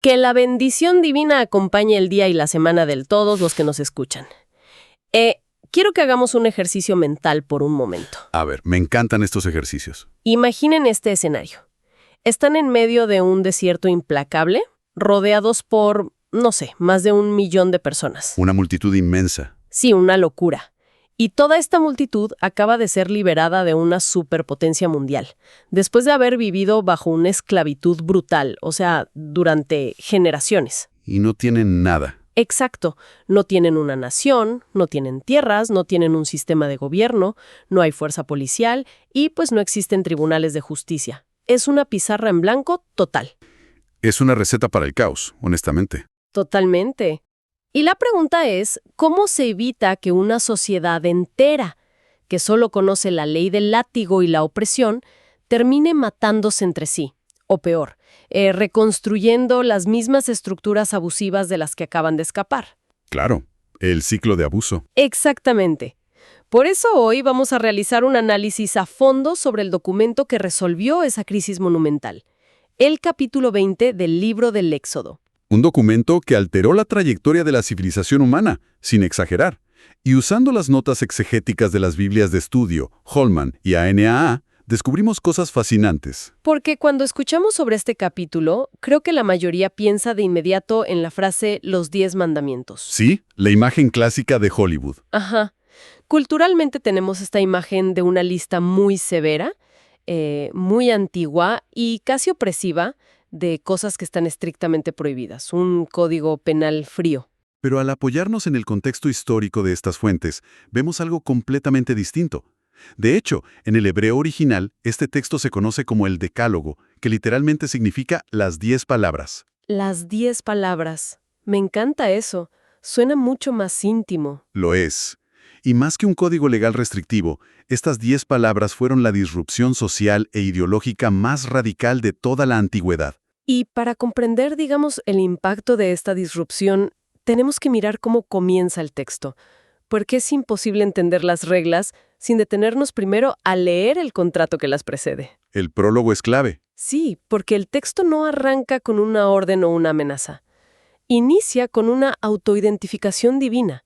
Que la bendición divina acompañe el día y la semana de todos los que nos escuchan. Quiero que hagamos un ejercicio mental por un momento. A ver, me encantan estos ejercicios. Imaginen este escenario. Están en medio de un desierto implacable, rodeados por, no sé, más de 1 millón de personas. Una multitud inmensa. Sí, una locura. Y toda esta multitud acaba de ser liberada de una superpotencia mundial, después de haber vivido bajo una esclavitud brutal, o sea, durante generaciones. Y no tienen nada. Exacto. No tienen una nación, no tienen tierras, no tienen un sistema de gobierno, no hay fuerza policial y pues no existen tribunales de justicia. Es una pizarra en blanco total. Es una receta para el caos, honestamente. Totalmente. Y la pregunta es, ¿cómo se evita que una sociedad entera, que solo conoce la ley del látigo y la opresión, termine matándose entre sí? O peor, reconstruyendo las mismas estructuras abusivas de las que acaban de escapar. Claro, el ciclo de abuso. Exactamente. Por eso hoy vamos a realizar un análisis a fondo sobre el documento que resolvió esa crisis monumental, el capítulo 20 del libro del Éxodo. Un documento que alteró la trayectoria de la civilización humana, sin exagerar. Y usando las notas exegéticas de las Biblias de estudio, Holman y ANAA, descubrimos cosas fascinantes. Porque cuando escuchamos sobre este capítulo, creo que la mayoría piensa de inmediato en la frase los 10 mandamientos. Sí, la imagen clásica de Hollywood. Ajá. Culturalmente tenemos esta imagen de una lista muy severa, muy antigua y casi opresiva de cosas que están estrictamente prohibidas. Un código penal frío. Pero al apoyarnos en el contexto histórico de estas fuentes, vemos algo completamente distinto. De hecho, en el hebreo original, este texto se conoce como el Decálogo, que literalmente significa las 10 palabras. Las 10 palabras. Me encanta eso. Suena mucho más íntimo. Lo es. Y más que un código legal restrictivo, estas 10 palabras fueron la disrupción social e ideológica más radical de toda la antigüedad. Y para comprender, digamos, el impacto de esta disrupción, tenemos que mirar cómo comienza el texto, porque es imposible entender las reglas sin detenernos primero a leer el contrato que las precede. El prólogo es clave. Sí, porque el texto no arranca con una orden o una amenaza. Inicia con una autoidentificación divina.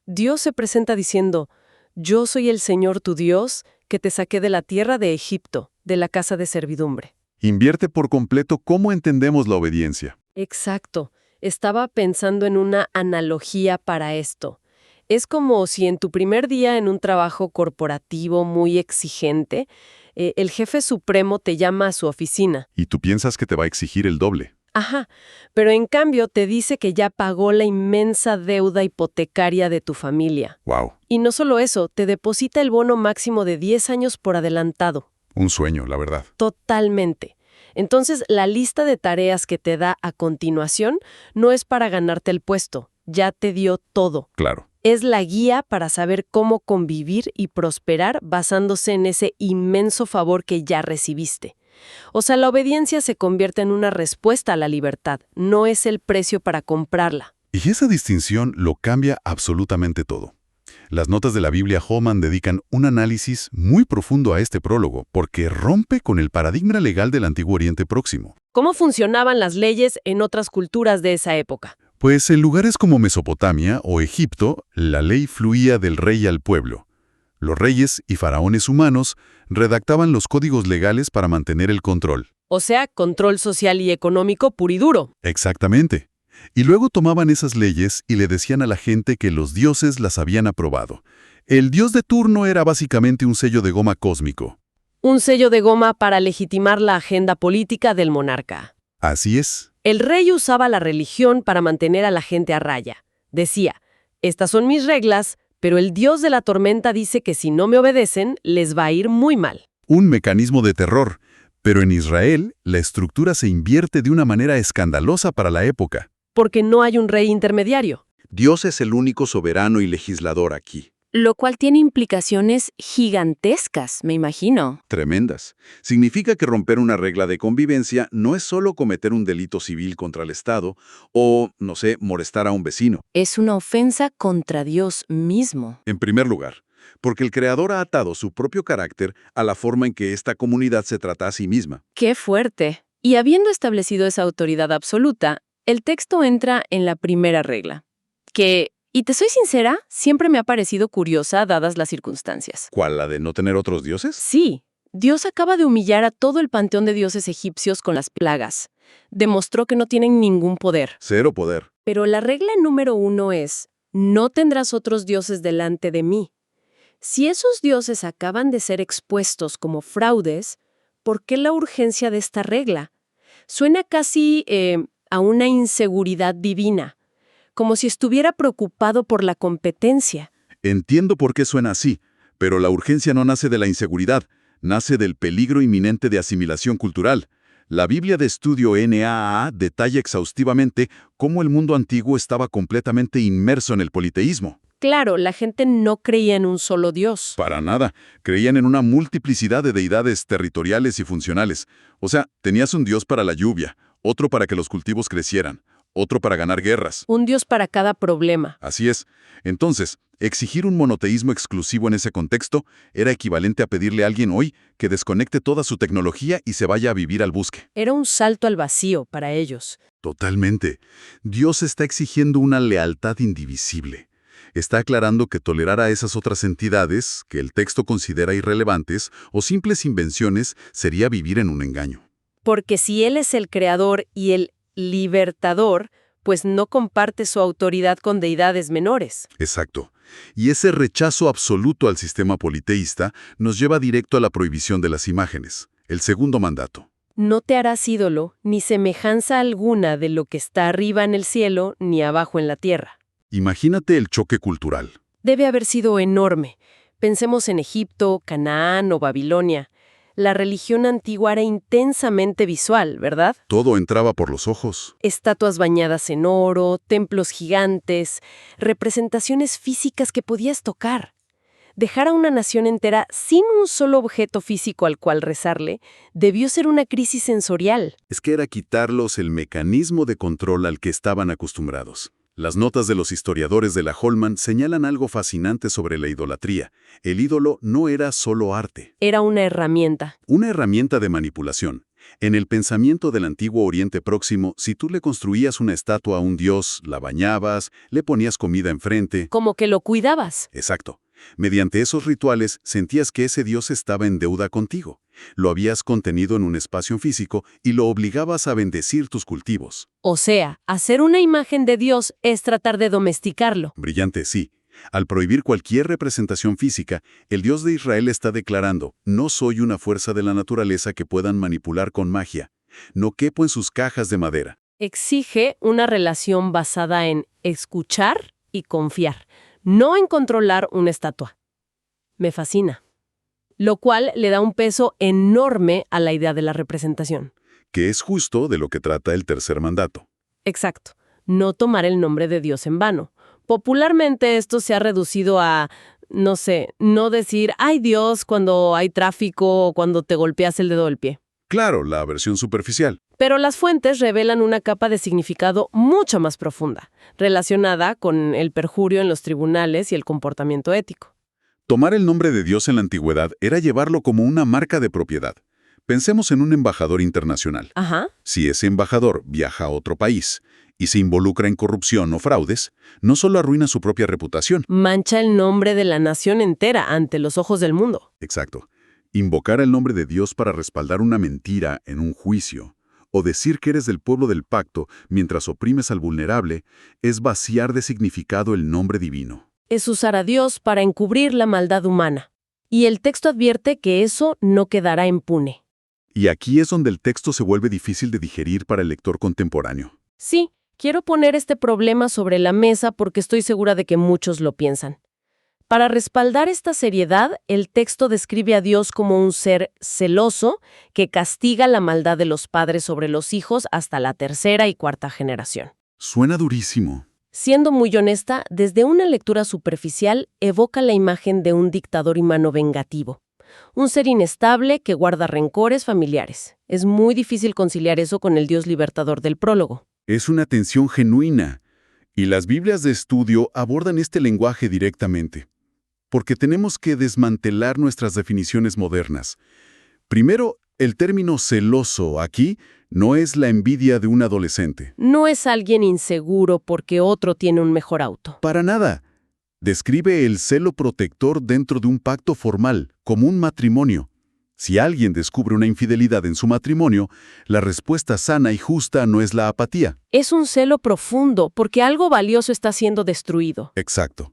Dios se presenta diciendo, «Yo soy el Señor tu Dios, que te saqué de la tierra de Egipto, de la casa de servidumbre». Invierte por completo cómo entendemos la obediencia. Exacto. Estaba pensando en una analogía para esto. Es como si en tu primer día en un trabajo corporativo muy exigente, el jefe supremo te llama a su oficina. Y tú piensas que te va a exigir el doble. Ajá, pero en cambio te dice que ya pagó la inmensa deuda hipotecaria de tu familia. ¡Wow! Y no solo eso, te deposita el bono máximo de 10 años por adelantado. Un sueño, la verdad. Totalmente. Entonces, la lista de tareas que te da a continuación no es para ganarte el puesto, ya te dio todo. Claro. Es la guía para saber cómo convivir y prosperar basándose en ese inmenso favor que ya recibiste. O sea, la obediencia se convierte en una respuesta a la libertad, no es el precio para comprarla. Y esa distinción lo cambia absolutamente todo. Las notas de la Biblia Holman dedican un análisis muy profundo a este prólogo, porque rompe con el paradigma legal del Antiguo Oriente Próximo. ¿Cómo funcionaban las leyes en otras culturas de esa época? Pues en lugares como Mesopotamia o Egipto, la ley fluía del rey al pueblo. Los reyes y faraones humanos redactaban los códigos legales para mantener el control. O sea, control social y económico puro y duro. Exactamente. Y luego tomaban esas leyes y le decían a la gente que los dioses las habían aprobado. El dios de turno era básicamente un sello de goma cósmico. Un sello de goma para legitimar la agenda política del monarca. Así es. El rey usaba la religión para mantener a la gente a raya. Decía, estas son mis reglas, pero el dios de la tormenta dice que si no me obedecen, les va a ir muy mal. Un mecanismo de terror. Pero en Israel, la estructura se invierte de una manera escandalosa para la época. Porque no hay un rey intermediario. Dios es el único soberano y legislador aquí. Lo cual tiene implicaciones gigantescas, me imagino. Tremendas. Significa que romper una regla de convivencia no es solo cometer un delito civil contra el Estado o, no sé, molestar a un vecino. Es una ofensa contra Dios mismo. En primer lugar, porque el Creador ha atado su propio carácter a la forma en que esta comunidad se trata a sí misma. ¡Qué fuerte! Y habiendo establecido esa autoridad absoluta, el texto entra en la primera regla, que, y te soy sincera, siempre me ha parecido curiosa dadas las circunstancias. ¿Cuál, la de no tener otros dioses? Sí, Dios acaba de humillar a todo el panteón de dioses egipcios con las plagas. Demostró que no tienen ningún poder. Cero poder. Pero la regla número 1 es, no tendrás otros dioses delante de mí. Si esos dioses acaban de ser expuestos como fraudes, ¿por qué la urgencia de esta regla? Suena casi a una inseguridad divina, como si estuviera preocupado por la competencia. Entiendo por qué suena así, pero la urgencia no nace de la inseguridad, nace del peligro inminente de asimilación cultural. La Biblia de Estudio NAA detalla exhaustivamente cómo el mundo antiguo estaba completamente inmerso en el politeísmo. Claro, la gente no creía en un solo Dios. Para nada, creían en una multiplicidad de deidades territoriales y funcionales. O sea, tenías un dios para la lluvia, otro para que los cultivos crecieran, otro para ganar guerras. Un Dios para cada problema. Así es. Entonces, exigir un monoteísmo exclusivo en ese contexto era equivalente a pedirle a alguien hoy que desconecte toda su tecnología y se vaya a vivir al bosque. Era un salto al vacío para ellos. Totalmente. Dios está exigiendo una lealtad indivisible. Está aclarando que tolerar a esas otras entidades, que el texto considera irrelevantes o simples invenciones, sería vivir en un engaño. Porque si Él es el creador y el libertador, pues no comparte su autoridad con deidades menores. Exacto. Y ese rechazo absoluto al sistema politeísta nos lleva directo a la prohibición de las imágenes, el segundo mandato. No te harás ídolo, ni semejanza alguna de lo que está arriba en el cielo, ni abajo en la tierra. Imagínate el choque cultural. Debe haber sido enorme. Pensemos en Egipto, Canaán o Babilonia. La religión antigua era intensamente visual, ¿verdad? Todo entraba por los ojos. Estatuas bañadas en oro, templos gigantes, representaciones físicas que podías tocar. Dejar a una nación entera sin un solo objeto físico al cual rezarle debió ser una crisis sensorial. Es que era quitarlos el mecanismo de control al que estaban acostumbrados. Las notas de los historiadores de la Holman señalan algo fascinante sobre la idolatría. El ídolo no era solo arte. Era una herramienta. Una herramienta de manipulación. En el pensamiento del antiguo Oriente Próximo, si tú le construías una estatua a un dios, la bañabas, le ponías comida enfrente. Como que lo cuidabas. Exacto. Mediante esos rituales sentías que ese dios estaba en deuda contigo. Lo habías contenido en un espacio físico y lo obligabas a bendecir tus cultivos. O sea, hacer una imagen de Dios es tratar de domesticarlo. Brillante, sí. Al prohibir cualquier representación física, el Dios de Israel está declarando: no soy una fuerza de la naturaleza que puedan manipular con magia. No quepo en sus cajas de madera. Exige una relación basada en escuchar y confiar, no en controlar una estatua. Me fascina. Lo cual le da un peso enorme a la idea de la representación. Que es justo de lo que trata el tercer mandato. Exacto. No tomar el nombre de Dios en vano. Popularmente esto se ha reducido a, no decir "ay Dios" cuando hay tráfico o cuando te golpeas el dedo del pie. Claro, la versión superficial. Pero las fuentes revelan una capa de significado mucho más profunda, relacionada con el perjurio en los tribunales y el comportamiento ético. Tomar el nombre de Dios en la antigüedad era llevarlo como una marca de propiedad. Pensemos en un embajador internacional. Ajá. Si ese embajador viaja a otro país y se involucra en corrupción o fraudes, no solo arruina su propia reputación. Mancha el nombre de la nación entera ante los ojos del mundo. Exacto. Invocar el nombre de Dios para respaldar una mentira en un juicio, o decir que eres del pueblo del pacto mientras oprimes al vulnerable, es vaciar de significado el nombre divino. Es usar a Dios para encubrir la maldad humana. Y el texto advierte que eso no quedará impune. Y aquí es donde el texto se vuelve difícil de digerir para el lector contemporáneo. Sí, quiero poner este problema sobre la mesa porque estoy segura de que muchos lo piensan. Para respaldar esta seriedad, el texto describe a Dios como un ser celoso que castiga la maldad de los padres sobre los hijos hasta la tercera y cuarta generación. Suena durísimo. Siendo muy honesta, desde una lectura superficial evoca la imagen de un dictador humano vengativo. Un ser inestable que guarda rencores familiares. Es muy difícil conciliar eso con el Dios libertador del prólogo. Es una tensión genuina, y las Biblias de estudio abordan este lenguaje directamente, porque tenemos que desmantelar nuestras definiciones modernas. Primero, El término celoso aquí no es la envidia de un adolescente. No es alguien inseguro porque otro tiene un mejor auto. Para nada. Describe el celo protector dentro de un pacto formal, como un matrimonio. Si alguien descubre una infidelidad en su matrimonio, la respuesta sana y justa no es la apatía. Es un celo profundo porque algo valioso está siendo destruido. Exacto.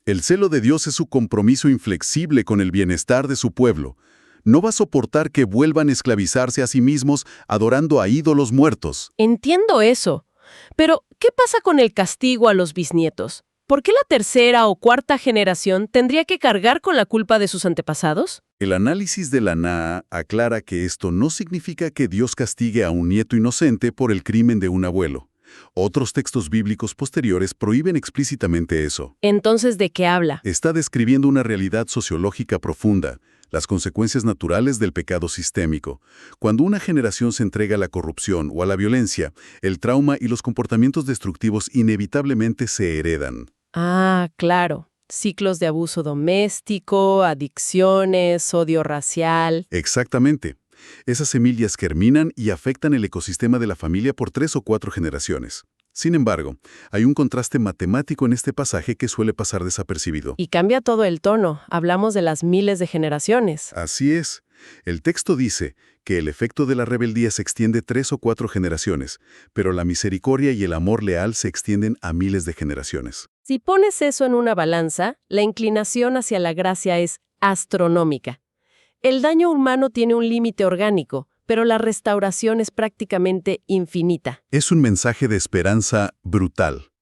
El celo de Dios es su compromiso inflexible con el bienestar de su pueblo. No va a soportar que vuelvan a esclavizarse a sí mismos adorando a ídolos muertos. Entiendo eso. Pero, ¿qué pasa con el castigo a los bisnietos? ¿Por qué la tercera o cuarta generación tendría que cargar con la culpa de sus antepasados? El análisis de la NAA aclara que esto no significa que Dios castigue a un nieto inocente por el crimen de un abuelo. Otros textos bíblicos posteriores prohíben explícitamente eso. Entonces, ¿de qué habla? Está describiendo una realidad sociológica profunda, las consecuencias naturales del pecado sistémico. Cuando una generación se entrega a la corrupción o a la violencia, el trauma y los comportamientos destructivos inevitablemente se heredan. Ah, claro. Ciclos de abuso doméstico, adicciones, odio racial. Exactamente. Esas semillas germinan y afectan el ecosistema de la familia por 3 o 4 generaciones. Sin embargo, hay un contraste matemático en este pasaje que suele pasar desapercibido. Y cambia todo el tono. Hablamos de las miles de generaciones. Así es. El texto dice que el efecto de la rebeldía se extiende 3 o 4 generaciones, pero la misericordia y el amor leal se extienden a miles de generaciones. Si pones eso en una balanza, la inclinación hacia la gracia es astronómica. El daño humano tiene un límite orgánico, pero la restauración es prácticamente infinita. Es un mensaje de esperanza brutal.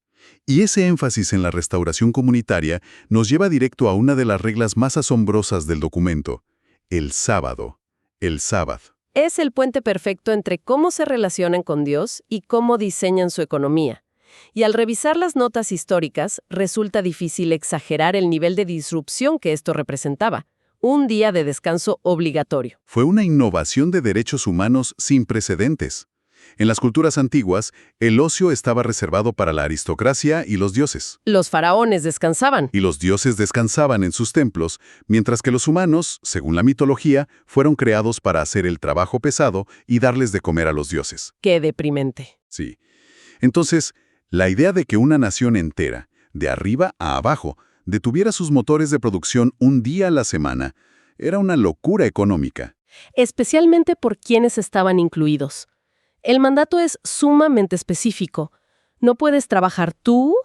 Y ese énfasis en la restauración comunitaria nos lleva directo a una de las reglas más asombrosas del documento: el sábado, el sábado. Es el puente perfecto entre cómo se relacionan con Dios y cómo diseñan su economía. Y al revisar las notas históricas, resulta difícil exagerar el nivel de disrupción que esto representaba. Un día de descanso obligatorio. Fue una innovación de derechos humanos sin precedentes. En las culturas antiguas, el ocio estaba reservado para la aristocracia y los dioses. Los faraones descansaban. Y los dioses descansaban en sus templos, mientras que los humanos, según la mitología, fueron creados para hacer el trabajo pesado y darles de comer a los dioses. ¡Qué deprimente! Sí. Entonces, la idea de que una nación entera, de arriba a abajo, detuviera sus motores de producción un día a la semana, era una locura económica. Especialmente por quienes estaban incluidos. El mandato es sumamente específico. No puedes trabajar tú,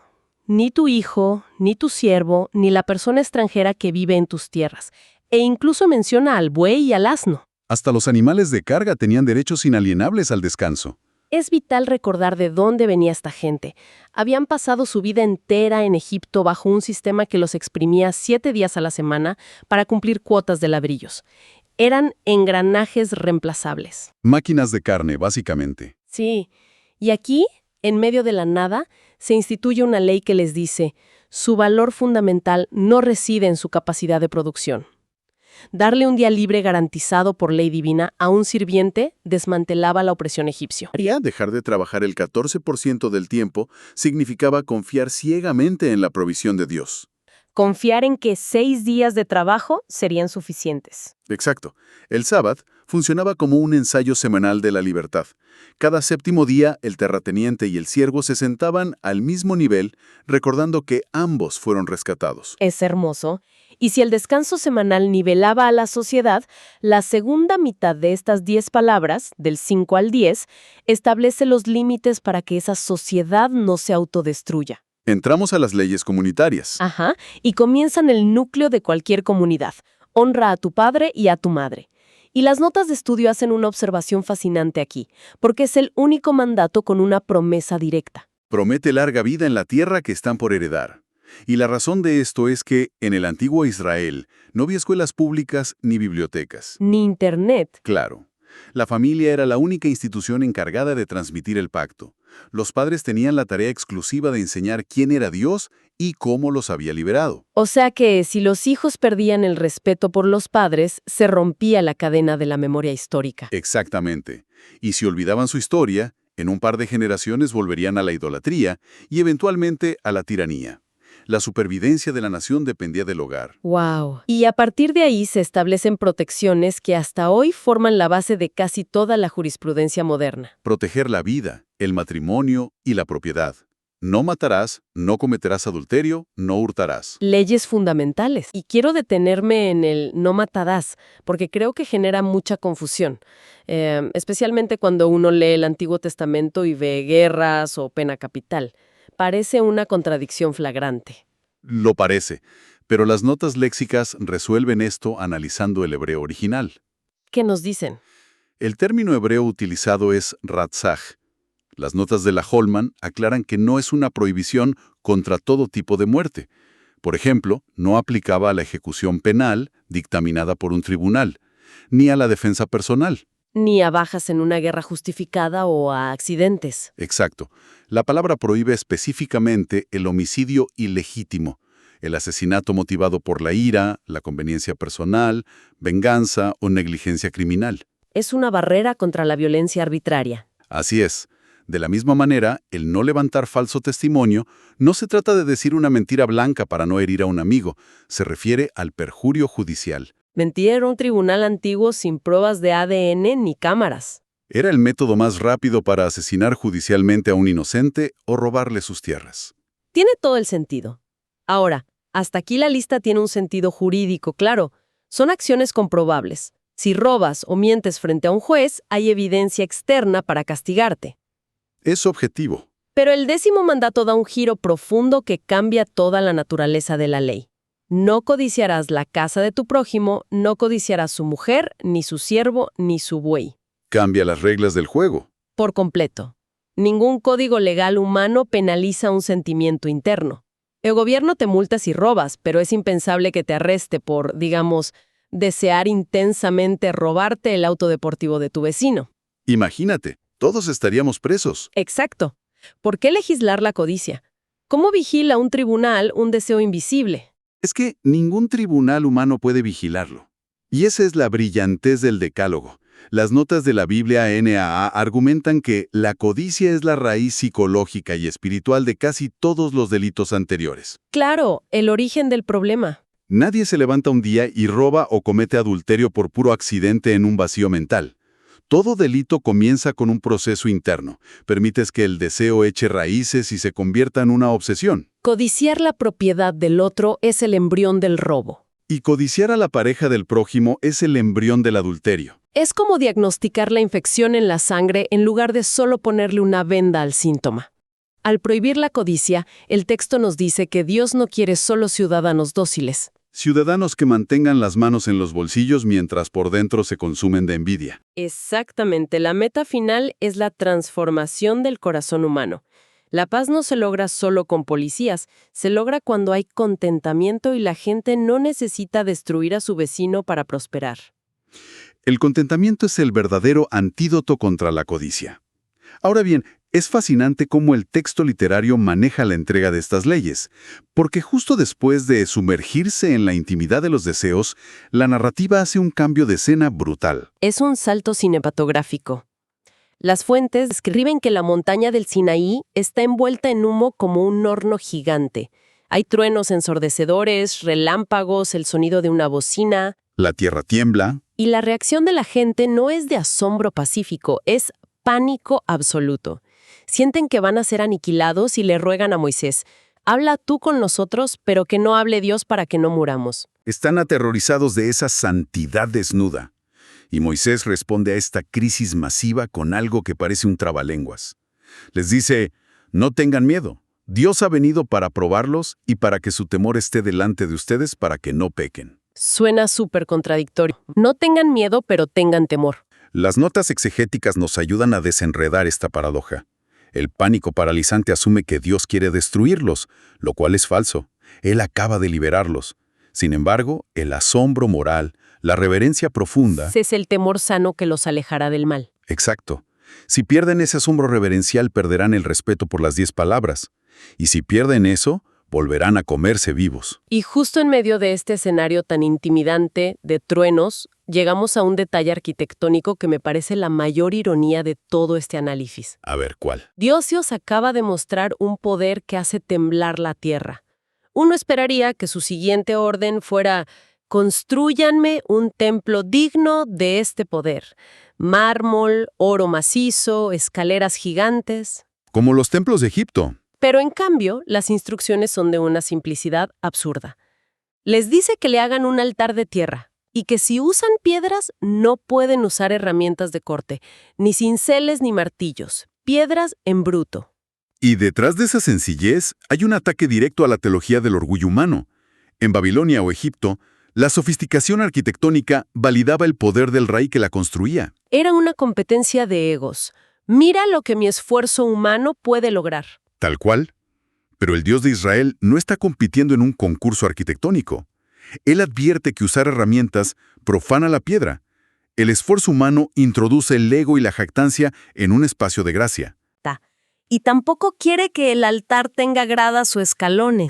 ni tu hijo, ni tu siervo, ni la persona extranjera que vive en tus tierras. E incluso menciona al buey y al asno. Hasta los animales de carga tenían derechos inalienables al descanso. Es vital recordar de dónde venía esta gente. Habían pasado su vida entera en Egipto bajo un sistema que los exprimía 7 días a la semana para cumplir cuotas de ladrillos. Eran engranajes reemplazables. Máquinas de carne, básicamente. Sí. Y aquí, en medio de la nada, se instituye una ley que les dice: su valor fundamental no reside en su capacidad de producción. Darle un día libre garantizado por ley divina a un sirviente desmantelaba la opresión egipcio. Dejar de trabajar el 14% del tiempo significaba confiar ciegamente en la provisión de Dios. Confiar en que 6 días de trabajo serían suficientes. Exacto. El sábado funcionaba como un ensayo semanal de la libertad. Cada séptimo día, el terrateniente y el siervo se sentaban al mismo nivel, recordando que ambos fueron rescatados. Es hermoso. Y si el descanso semanal nivelaba a la sociedad, la segunda mitad de estas 10 palabras, del 5 al 10, establece los límites para que esa sociedad no se autodestruya. Entramos a las leyes comunitarias. Ajá, y comienzan el núcleo de cualquier comunidad. Honra a tu padre y a tu madre. Y las notas de estudio hacen una observación fascinante aquí, porque es el único mandato con una promesa directa. Promete larga vida en la tierra que están por heredar. Y la razón de esto es que, en el antiguo Israel, no había escuelas públicas ni bibliotecas. Ni internet. Claro. La familia era la única institución encargada de transmitir el pacto. Los padres tenían la tarea exclusiva de enseñar quién era Dios y cómo los había liberado. O sea que, si los hijos perdían el respeto por los padres, se rompía la cadena de la memoria histórica. Exactamente. Y si olvidaban su historia, en un par de generaciones volverían a la idolatría y eventualmente a la tiranía. La supervivencia de la nación dependía del hogar. ¡Wow! Y a partir de ahí se establecen protecciones que hasta hoy forman la base de casi toda la jurisprudencia moderna. Proteger la vida, el matrimonio y la propiedad. No matarás, no cometerás adulterio, no hurtarás. Leyes fundamentales. Y quiero detenerme en el no matarás, porque creo que genera mucha confusión, especialmente cuando uno lee el Antiguo Testamento y ve guerras o pena capital. Parece una contradicción flagrante. Lo parece, pero las notas léxicas resuelven esto analizando el hebreo original. ¿Qué nos dicen? El término hebreo utilizado es ratzaj. Las notas de la Holman aclaran que no es una prohibición contra todo tipo de muerte. Por ejemplo, no aplicaba a la ejecución penal dictaminada por un tribunal, ni a la defensa personal. Ni a bajas en una guerra justificada o a accidentes. Exacto. La palabra prohíbe específicamente el homicidio ilegítimo, el asesinato motivado por la ira, la conveniencia personal, venganza o negligencia criminal. Es una barrera contra la violencia arbitraria. Así es. De la misma manera, el no levantar falso testimonio no se trata de decir una mentira blanca para no herir a un amigo, se refiere al perjurio judicial. Mentir era un tribunal antiguo sin pruebas de ADN ni cámaras. Era el método más rápido para asesinar judicialmente a un inocente o robarle sus tierras. Tiene todo el sentido. Ahora, hasta aquí la lista tiene un sentido jurídico, claro. Son acciones comprobables. Si robas o mientes frente a un juez, hay evidencia externa para castigarte. Es objetivo. Pero el 10º mandato da un giro profundo que cambia toda la naturaleza de la ley. No codiciarás la casa de tu prójimo, no codiciarás su mujer, ni su siervo, ni su buey. Cambia las reglas del juego. Por completo. Ningún código legal humano penaliza un sentimiento interno. El gobierno te multa si robas, pero es impensable que te arreste por, digamos, desear intensamente robarte el auto deportivo de tu vecino. Imagínate, todos estaríamos presos. Exacto. ¿Por qué legislar la codicia? ¿Cómo vigila un tribunal un deseo invisible? Es que ningún tribunal humano puede vigilarlo. Y esa es la brillantez del Decálogo. Las notas de la Biblia NAA argumentan que la codicia es la raíz psicológica y espiritual de casi todos los delitos anteriores. Claro, el origen del problema. Nadie se levanta un día y roba o comete adulterio por puro accidente en un vacío mental. Todo delito comienza con un proceso interno. Permites que el deseo eche raíces y se convierta en una obsesión. Codiciar la propiedad del otro es el embrión del robo. Y codiciar a la pareja del prójimo es el embrión del adulterio. Es como diagnosticar la infección en la sangre en lugar de solo ponerle una venda al síntoma. Al prohibir la codicia, el texto nos dice que Dios no quiere solo ciudadanos dóciles. Ciudadanos que mantengan las manos en los bolsillos mientras por dentro se consumen de envidia. Exactamente, la meta final es la transformación del corazón humano. La paz no se logra solo con policías, se logra cuando hay contentamiento y la gente no necesita destruir a su vecino para prosperar. El contentamiento es el verdadero antídoto contra la codicia. Ahora bien, es fascinante cómo el texto literario maneja la entrega de estas leyes, porque justo después de sumergirse en la intimidad de los deseos, la narrativa hace un cambio de escena brutal. Es un salto cinematográfico. Las fuentes describen que la montaña del Sinaí está envuelta en humo como un horno gigante. Hay truenos ensordecedores, relámpagos, el sonido de una bocina. La tierra tiembla. Y la reacción de la gente no es de asombro pacífico, es pánico absoluto. Sienten que van a ser aniquilados y le ruegan a Moisés: habla tú con nosotros, pero que no hable Dios para que no muramos. Están aterrorizados de esa santidad desnuda. Y Moisés responde a esta crisis masiva con algo que parece un trabalenguas. Les dice: no tengan miedo. Dios ha venido para probarlos y para que su temor esté delante de ustedes para que no pequen. Suena súper contradictorio. No tengan miedo, pero tengan temor. Las notas exegéticas nos ayudan a desenredar esta paradoja. El pánico paralizante asume que Dios quiere destruirlos, lo cual es falso. Él acaba de liberarlos. Sin embargo, el asombro moral, la reverencia profunda... Es el temor sano que los alejará del mal. Exacto. Si pierden ese asombro reverencial, perderán el respeto por las 10 palabras. Y si pierden eso, volverán a comerse vivos. Y justo en medio de este escenario tan intimidante de truenos, llegamos a un detalle arquitectónico que me parece la mayor ironía de todo este análisis. A ver, ¿cuál? Dios acaba de mostrar un poder que hace temblar la tierra. uno esperaría que su siguiente orden fuera: «Constrúyanme un templo digno de este poder. Mármol, oro macizo, escaleras gigantes». Como los templos de Egipto. Pero en cambio, las instrucciones son de una simplicidad absurda. Les dice que le hagan un altar de tierra y que si usan piedras no pueden usar herramientas de corte, ni cinceles ni martillos, piedras en bruto. Y detrás de esa sencillez hay un ataque directo a la teología del orgullo humano. En Babilonia o Egipto, la sofisticación arquitectónica validaba el poder del rey que la construía. Era una competencia de egos. Mira lo que mi esfuerzo humano puede lograr. Tal cual. Pero el Dios de Israel no está compitiendo en un concurso arquitectónico. Él advierte que usar herramientas profana la piedra. El esfuerzo humano introduce el ego y la jactancia en un espacio de gracia. Y tampoco quiere que el altar tenga gradas o escalones.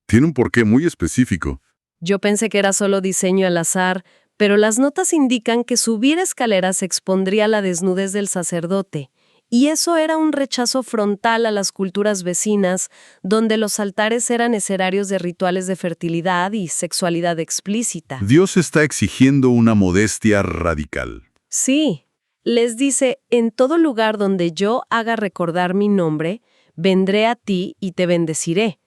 Tiene un porqué muy específico. Yo pensé que era solo diseño al azar, pero las notas indican que subir escaleras expondría la desnudez del sacerdote. Y eso era un rechazo frontal a las culturas vecinas, donde los altares eran escenarios de rituales de fertilidad y sexualidad explícita. Dios está exigiendo una modestia radical. Sí, les dice: «En todo lugar donde yo haga recordar mi nombre, vendré a ti y te bendeciré».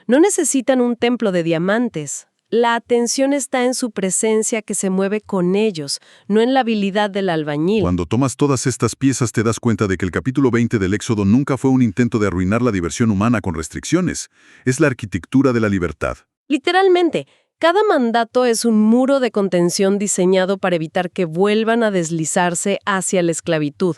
No necesitan un templo de diamantes. La atención está en su presencia que se mueve con ellos, no en la habilidad del albañil. Cuando tomas todas estas piezas te das cuenta de que el capítulo 20 del Éxodo nunca fue un intento de arruinar la diversión humana con restricciones. Es la arquitectura de la libertad. Literalmente, cada mandato es un muro de contención diseñado para evitar que vuelvan a deslizarse hacia la esclavitud.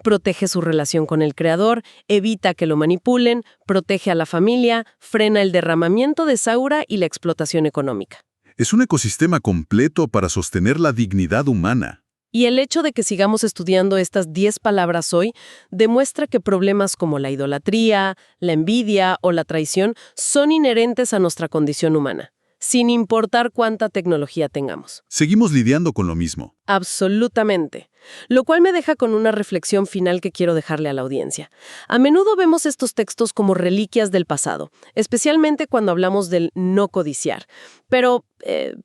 Protege su relación con el Creador, evita que lo manipulen, protege a la familia, frena el derramamiento de saura y la explotación económica. Es un ecosistema completo para sostener la dignidad humana. Y el hecho de que sigamos estudiando estas 10 palabras hoy demuestra que problemas como la idolatría, la envidia o la traición son inherentes a nuestra condición humana, sin importar cuánta tecnología tengamos. Seguimos lidiando con lo mismo. Absolutamente. Lo cual me deja con una reflexión final que quiero dejarle a la audiencia. A menudo vemos estos textos como reliquias del pasado, especialmente cuando hablamos del no codiciar. Pero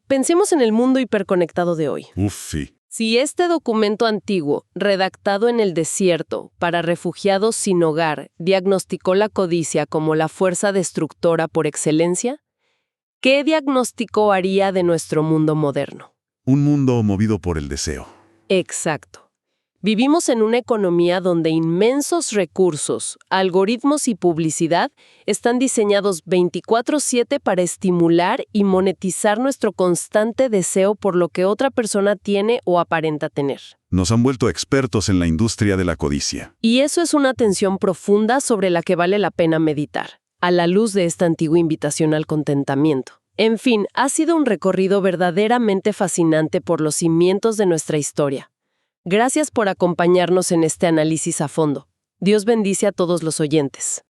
pensemos en el mundo hiperconectado de hoy. Sí. Si este documento antiguo, redactado en el desierto para refugiados sin hogar, diagnosticó la codicia como la fuerza destructora por excelencia, ¿qué diagnóstico haría de nuestro mundo moderno? Un mundo movido por el deseo. Exacto. Vivimos en una economía donde inmensos recursos, algoritmos y publicidad están diseñados 24/7 para estimular y monetizar nuestro constante deseo por lo que otra persona tiene o aparenta tener. Nos han vuelto expertos en la industria de la codicia. Y eso es una tensión profunda sobre la que vale la pena meditar, a la luz de esta antigua invitación al contentamiento. En fin, ha sido un recorrido verdaderamente fascinante por los cimientos de nuestra historia. Gracias por acompañarnos en este análisis a fondo. Dios bendice a todos los oyentes.